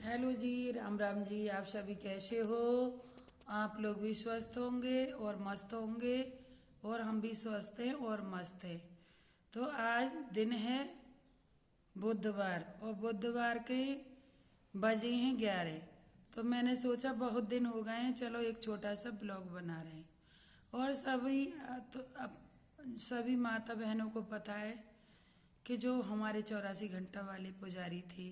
Hello जी, राम राम जी। आप सभी कैसे हो? आप लोग भी स्वस्थ होंगे और मस्त होंगे, और हम भी स्वस्थ हैं और मस्त हैं। तो आज दिन है बुधवार, और बुधवार के बजे हैं 11। तो मैंने सोचा बहुत दिन हो गए हैं, चलो एक छोटा सा ब्लॉग बना रहे हैं। और तो अब सभी माता बहनों को पता है कि जो हमारे 84 घंटा वाले पुजारी थे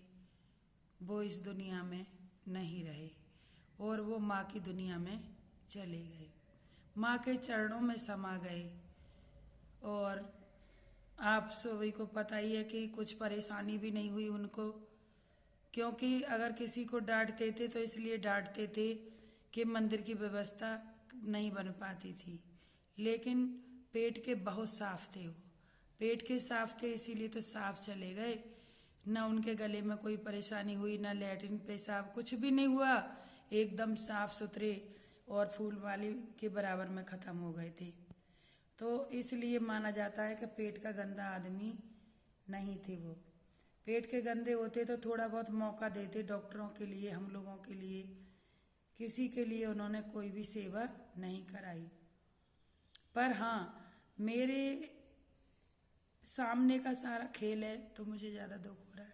वो इस दुनिया में नहीं रहे, और वो माँ की दुनिया में चले गए, माँ के चरणों में समा गए। और आप सभी को पता ही है कि कुछ परेशानी भी नहीं हुई उनको, क्योंकि अगर किसी को डांटते थे तो इसलिए डांटते थे कि मंदिर की व्यवस्था नहीं बन पाती थी। लेकिन पेट के बहुत साफ थे वो, पेट के साफ थे इसीलिए तो साफ चले गए। ना उनके गले में कोई परेशानी हुई, ना लैट्रिन पेशाब कुछ भी नहीं हुआ, एकदम साफ सुथरे और फूल वाली के बराबर में ख़त्म हो गए थे। तो इसलिए माना जाता है कि पेट का गंदा आदमी नहीं थे वो। पेट के गंदे होते तो थोड़ा बहुत मौका देते डॉक्टरों के लिए, हम लोगों के लिए, किसी के लिए उन्होंने कोई भी सेवा नहीं कराई। पर हाँ, मेरे सामने का सारा खेल है तो मुझे ज़्यादा दुख हो रहा है।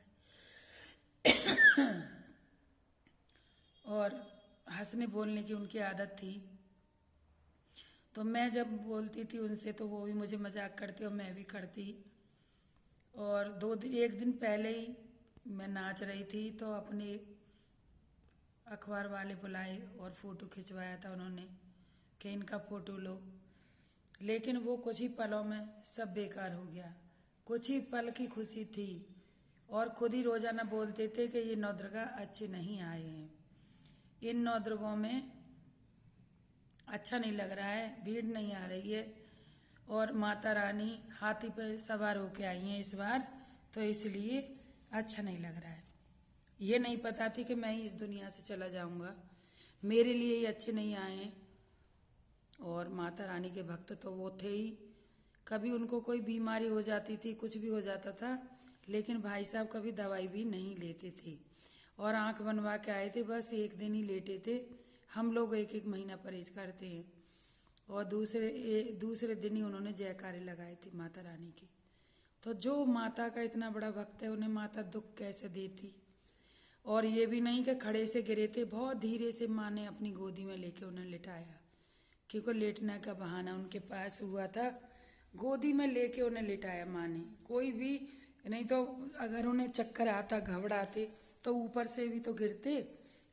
और हंसने बोलने की उनकी आदत थी, तो मैं जब बोलती थी उनसे तो वो भी मुझे मजाक करती और मैं भी करती। और एक दिन पहले ही मैं नाच रही थी तो अपने अखबार वाले बुलाए और फोटो खिंचवाया था उन्होंने कि इनका फोटो लो। लेकिन वो कुछ ही पलों में सब बेकार हो गया। कुछ ही पल की खुशी थी, और खुद ही रोजाना बोलते थे कि ये नौदरगा अच्छे नहीं आए हैं, इन नौदरगों में अच्छा नहीं लग रहा है, भीड़ नहीं आ रही है, और माता रानी हाथी पर सवार होके आई हैं इस बार, तो इसलिए अच्छा नहीं लग रहा है। ये नहीं पता थी कि मैं ही इस दुनिया से चला जाऊंगा, मेरे लिए ही अच्छे नहीं आए हैं। और माता रानी के भक्त तो वो थे ही, कभी उनको कोई बीमारी हो जाती थी, कुछ भी हो जाता था, लेकिन भाई साहब कभी दवाई भी नहीं लेते थे, और आंख बनवा के आए थे, बस एक दिन ही लेटे थे। हम लोग एक एक महीना परहेज करते हैं, और दूसरे दिन ही उन्होंने जयकारे लगाए थे माता रानी की। तो जो माता का इतना बड़ा भक्त है उन्हें माता दुख कैसे देती। और ये भी नहीं कि खड़े से गिरे थे, बहुत धीरे से माँ ने अपनी गोदी में लेके उन्हें लिटाया, क्योंकि लेटने का बहाना उनके पास हुआ था। गोदी में लेके उन्हें लिटाया माँ ने, कोई भी नहीं तो अगर उन्हें चक्कर आता घबराते तो ऊपर से भी तो गिरते,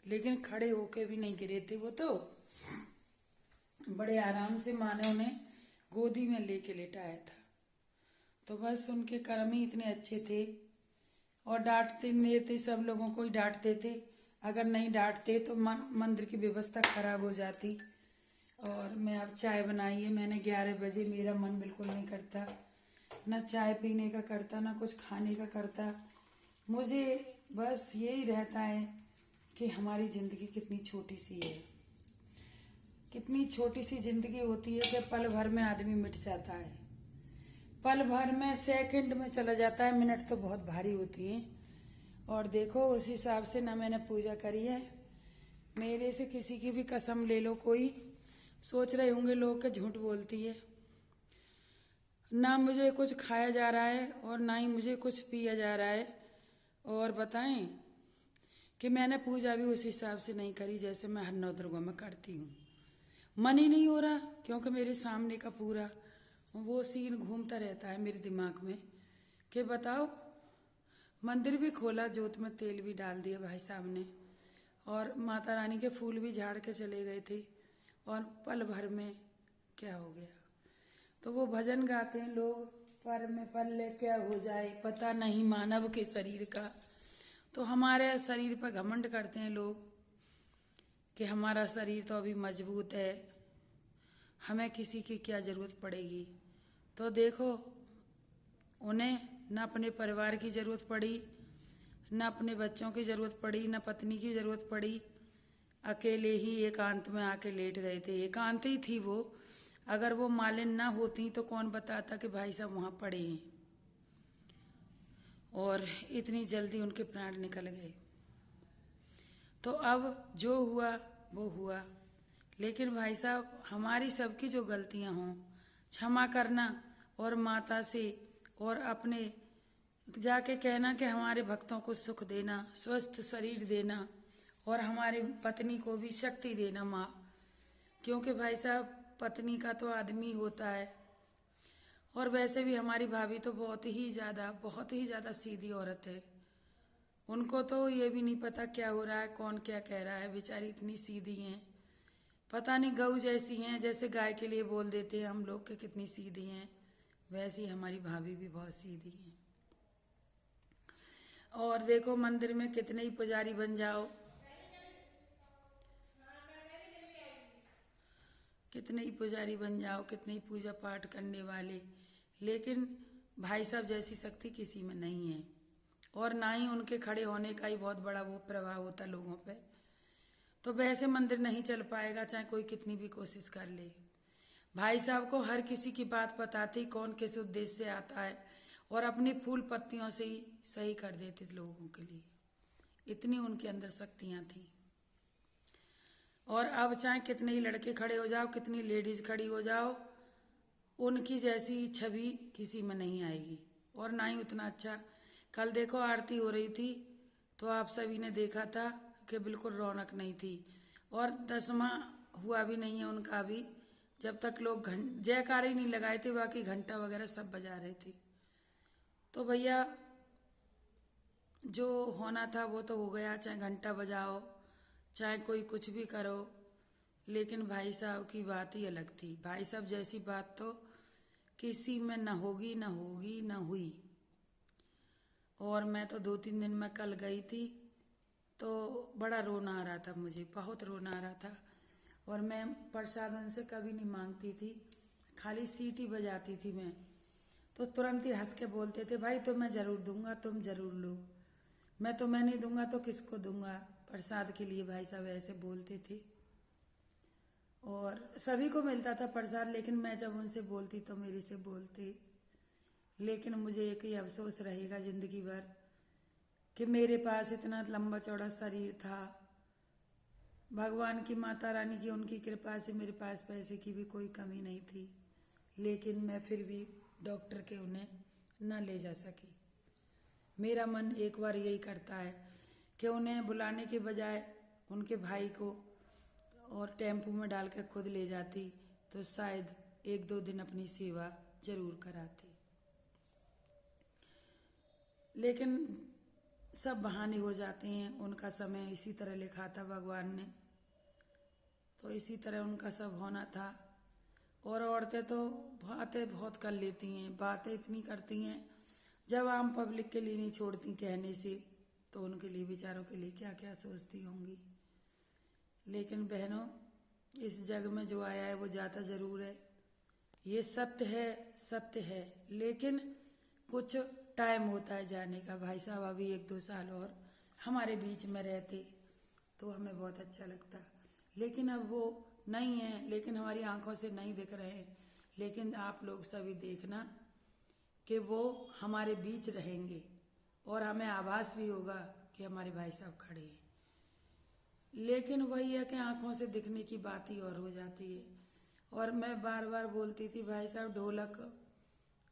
लेकिन खड़े होके भी नहीं गिरे थे वो, तो बड़े आराम से माँ ने उन्हें गोदी में लेके लिटाया था। तो बस उनके कर्म ही इतने अच्छे थे। और डांटते नहीं थे, सब लोगों को ही डांटते थे, अगर नहीं डांटते तो मंदिर की व्यवस्था खराब हो जाती। और मैं अब चाय बनाई है मैंने 11 बजे, मेरा मन बिल्कुल नहीं करता, ना चाय पीने का करता ना कुछ खाने का करता। मुझे बस यही रहता है कि हमारी ज़िंदगी कितनी छोटी सी है, कितनी छोटी सी ज़िंदगी होती है कि पल भर में आदमी मिट जाता है, पल भर में सेकंड में चला जाता है। मिनट तो बहुत भारी होती हैं। और देखो उस हिसाब से ना मैंने पूजा करी है, मेरे से किसी की भी कसम ले लो, कोई सोच रहे होंगे लोग कि झूठ बोलती है। ना मुझे कुछ खाया जा रहा है और ना ही मुझे कुछ पिया जा रहा है। और बताएं कि मैंने पूजा भी उस हिसाब से नहीं करी जैसे मैं हर 9 दुर्गों में करती हूँ। मन ही नहीं हो रहा, क्योंकि मेरे सामने का पूरा वो सीन घूमता रहता है मेरे दिमाग में कि बताओ, मंदिर भी खोला, जोत में तेल भी डाल दिया भाई साहब ने, और माता रानी के फूल भी झाड़ के चले गए थे, और पल भर में क्या हो गया। तो वो भजन गाते हैं लोग, पर में पल्ले क्या हो जाए पता नहीं मानव के शरीर का। तो हमारे शरीर पर घमंड करते हैं लोग कि हमारा शरीर तो अभी मजबूत है, हमें किसी की क्या ज़रूरत पड़ेगी। तो देखो, उन्हें न अपने परिवार की ज़रूरत पड़ी, न अपने बच्चों की ज़रूरत पड़ी, न पत्नी की ज़रूरत पड़ी, अकेले ही एकांत में आके लेट गए थे। एकांत ही थी वो, अगर वो मालिन ना होती तो कौन बताता कि भाई साहब वहाँ पड़े हैं, और इतनी जल्दी उनके प्राण निकल गए। तो अब जो हुआ वो हुआ, लेकिन भाई साहब हमारी सबकी जो गलतियां हों क्षमा करना, और माता से और अपने जाके कहना कि हमारे भक्तों को सुख देना, स्वस्थ शरीर देना, और हमारी पत्नी को भी शक्ति देना माँ। क्योंकि भाई साहब पत्नी का तो आदमी होता है, और वैसे भी हमारी भाभी तो बहुत ही ज़्यादा सीधी औरत है। उनको तो ये भी नहीं पता क्या हो रहा है, कौन क्या कह रहा है, बेचारी इतनी सीधी हैं। पता नहीं गऊ जैसी हैं, जैसे गाय के लिए बोल देते हैं हम लोग कि कितनी सीधी हैं, वैसी हमारी भाभी भी बहुत सीधी हैं। और देखो मंदिर में कितने ही पुजारी बन जाओ, कितने ही पुजारी बन जाओ, कितने ही पूजा पाठ करने वाले, लेकिन भाई साहब जैसी शक्ति किसी में नहीं है, और ना ही उनके खड़े होने का ही बहुत बड़ा वो प्रभाव होता लोगों पे। तो वैसे मंदिर नहीं चल पाएगा, चाहे कोई कितनी भी कोशिश कर ले। भाई साहब को हर किसी की बात बताते, कौन किस उद्देश्य से आता है, और अपनी फूल पत्तियों से ही सही कर देते थे लोगों के लिए, इतनी उनके अंदर शक्तियां थी। और अब चाहे कितने ही लड़के खड़े हो जाओ, कितनी लेडीज खड़ी हो जाओ, उनकी जैसी छवि किसी में नहीं आएगी, और ना ही उतना अच्छा। कल देखो आरती हो रही थी तो आप सभी ने देखा था कि बिल्कुल रौनक नहीं थी, और 10वां हुआ भी नहीं है उनका भी, जब तक लोग जयकारे नहीं लगाए थे, बाकी घंटा वगैरह सब बजा रहे थे। तो भैया जो होना था वो तो हो गया, चाहे घंटा बजाओ चाहे कोई कुछ भी करो, लेकिन भाई साहब की बात ही अलग थी। भाई साहब जैसी बात तो किसी में न होगी, न होगी, न हुई। और मैं तो 2-3 दिन में कल गई थी तो बड़ा रोना आ रहा था, मुझे बहुत रोना आ रहा था। और मैं प्रसाद उनसे कभी नहीं मांगती थी, खाली सीटी बजाती थी मैं, तो तुरंत ही हंस के बोलते थे भाई तो मैं जरूर दूंगा, तुम जरूर लो। मैं नहीं दूंगा तो किसको दूंगा प्रसाद के लिए, भाई साहब ऐसे बोलते थे। और सभी को मिलता था प्रसाद, लेकिन मैं जब उनसे बोलती तो मेरे से बोलते। लेकिन मुझे एक ही अफसोस रहेगा जिंदगी भर कि मेरे पास इतना लंबा चौड़ा शरीर था, भगवान की माता रानी की उनकी कृपा से मेरे पास पैसे की भी कोई कमी नहीं थी, लेकिन मैं फिर भी डॉक्टर के उन्हें न ले जा सकी। मेरा मन एक बार यही करता है कि उन्हें बुलाने के बजाय उनके भाई को और टेम्पो में डाल कर खुद ले जाती तो शायद 1-2 दिन अपनी सेवा जरूर कराती। लेकिन सब बहाने हो जाते हैं, उनका समय इसी तरह लिखा था भगवान ने, तो इसी तरह उनका सब होना था। और औरतें तो बातें बहुत कर लेती हैं, बातें इतनी करती हैं, जब आम पब्लिक के लिए नहीं छोड़ती कहने से, तो उनके लिए बेचारों के लिए क्या क्या सोचती होंगी। लेकिन बहनों, इस जग में जो आया है वो जाता जरूर है, ये सत्य है, सत्य है, लेकिन कुछ टाइम होता है जाने का। भाई साहब अभी 1-2 साल और हमारे बीच में रहते तो हमें बहुत अच्छा लगता, लेकिन अब वो नहीं है, लेकिन हमारी आंखों से नहीं दिख रहे हैं। लेकिन आप लोग सभी देखना कि वो हमारे बीच रहेंगे, और हमें आभास भी होगा कि हमारे भाई साहब खड़े हैं। लेकिन वही है कि आंखों से दिखने की बात ही और हो जाती है। और मैं बार बार बोलती थी भाई साहब ढोलक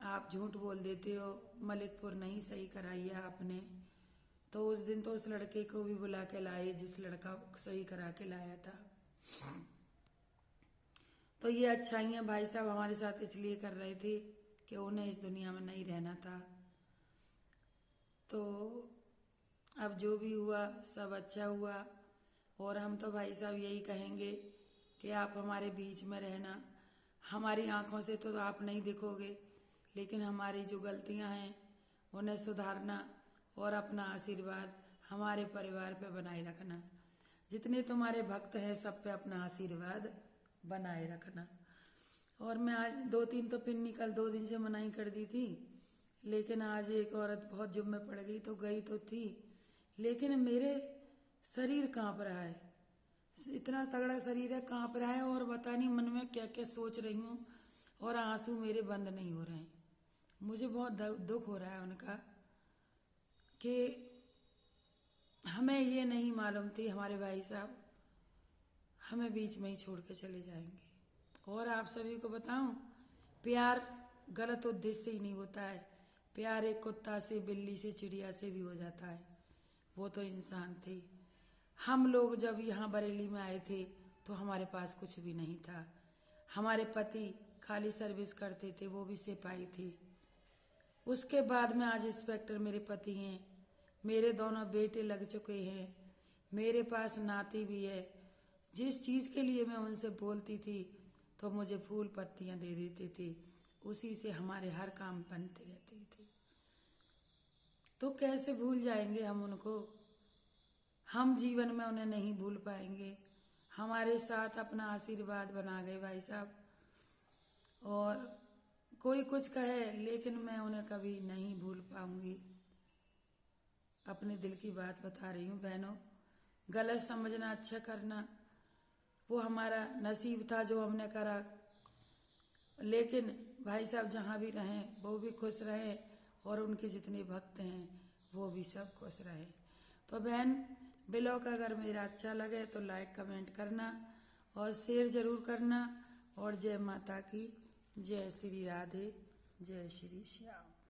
आप झूठ बोल देते हो, मलिकपुर नहीं सही कराई है आपने। तो उस दिन तो उस लड़के को भी बुला के लाए जिस लड़का सही करा के लाया था। तो ये अच्छाइयाँ भाई साहब हमारे साथ इसलिए कर रहे थे कि उन्हें इस दुनिया में नहीं रहना था। तो अब जो भी हुआ सब अच्छा हुआ, और हम तो भाई साहब यही कहेंगे कि आप हमारे बीच में रहना। हमारी आंखों से तो आप नहीं दिखोगे, लेकिन हमारी जो गलतियां हैं उन्हें सुधारना, और अपना आशीर्वाद हमारे परिवार पे बनाए रखना। जितने तुम्हारे भक्त हैं सब पे अपना आशीर्वाद बनाए रखना। और मैं आज 2-3 तो पिन्नी कल 2 दिन से मनाही कर दी थी, लेकिन आज एक औरत बहुत जुम्मे पड़ गई तो गई तो थी, लेकिन मेरे शरीर कांप रहा है, इतना तगड़ा शरीर है, कांप रहा है, और पता नहीं मन में क्या क्या सोच रही हूँ, और आंसू मेरे बंद नहीं हो रहे हैं। मुझे बहुत दुख हो रहा है उनका कि हमें ये नहीं मालूम थी हमारे भाई साहब हमें बीच में ही छोड़ के चले जाएंगे। और आप सभी को बताऊं, प्यार गलत उद्देश्य से ही नहीं होता है। प्यार एक कुत्ता से, बिल्ली से, चिड़िया से भी हो जाता है। वो तो इंसान थे। हम लोग जब यहाँ बरेली में आए थे तो हमारे पास कुछ भी नहीं था। हमारे पति खाली सर्विस करते थे, वो भी सिपाही थे। उसके बाद में आज इंस्पेक्टर मेरे पति हैं। मेरे दोनों बेटे लग चुके हैं। मेरे पास नाती भी है। जिस चीज़ के लिए मैं उनसे बोलती थी तो मुझे फूल पत्तियां दे देते थे। उसी से हमारे हर काम बनते रहते थे। तो कैसे भूल जाएंगे हम उनको? हम जीवन में उन्हें नहीं भूल पाएंगे। हमारे साथ अपना आशीर्वाद बना गए भाई साहब। और कोई कुछ कहे लेकिन मैं उन्हें कभी नहीं भूल पाऊंगी। अपने दिल की बात बता रही हूँ बहनों। गलत समझना, अच्छा करना वो हमारा नसीब था जो हमने करा। लेकिन भाई साहब जहाँ भी रहें वो भी खुश रहें और उनके जितने भक्त हैं वो भी सब खुश रहें। तो बहन, ब्लॉग अगर मेरा अच्छा लगे तो लाइक कमेंट करना और शेयर ज़रूर करना। और जय माता की, जय श्री राधे, जय श्री श्याम।